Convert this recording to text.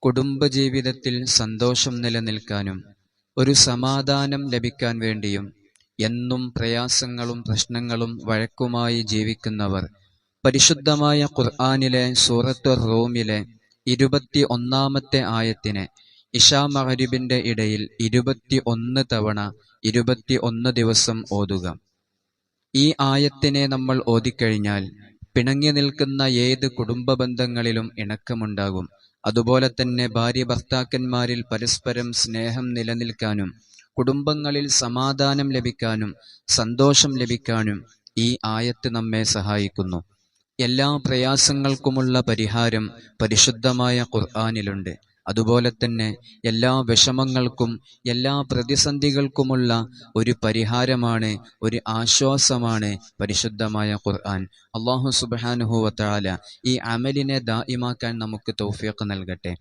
കുടുംബജീവിതത്തിൽ സന്തോഷം നിലനിൽക്കാനും ഒരു സമാധാനം ലഭിക്കാൻ വേണ്ടിയും എന്നും പ്രയാസങ്ങളും പ്രശ്നങ്ങളും വഴക്കുമായി ജീവിക്കുന്നവർ പരിശുദ്ധമായ ഖുർആനിലെ സൂറത്തു റൂമിലെ 21-ാമത്തെ ആയത്തിനെ ഇശാ മഗ്‌രിബിന്റെ ഇടയിൽ 21 തവണ 21 ദിവസം ഓതുക. ഈ ആയത്തിനെ നമ്മൾ ഓതിക്കഴിഞ്ഞാൽ പിണങ്ങി നിൽക്കുന്ന ഏത് കുടുംബ ബന്ധങ്ങളിലും ഇണക്കമുണ്ടാകും. അതുപോലെ തന്നെ ഭാര്യ ഭർത്താക്കന്മാരിൽ പരസ്പരം സ്നേഹം നിലനിൽക്കാനും കുടുംബങ്ങളിൽ സമാധാനം ലഭിക്കാനും സന്തോഷം ലഭിക്കാനും ഈ ആയത്ത് നമ്മെ സഹായിക്കുന്നു. എല്ലാ പ്രയാസങ്ങൾക്കുമുള്ള പരിഹാരം പരിശുദ്ധമായ ഖുർആനിലുണ്ട്. അതുപോലെ തന്നെ എല്ലാ വിഷമങ്ങൾക്കും എല്ലാ പ്രതിസന്ധികൾക്കുമുള്ള ഒരു പരിഹാരമാണ്, ഒരു ആശ്വാസമാണ് പരിശുദ്ധമായ ഖുർആൻ. അല്ലാഹു സുബ്ഹാനഹു വ തആല ഈ അമലിനെ ദായിമാക്കാൻ നമുക്ക് തൗഫീഖ് നൽകട്ടെ.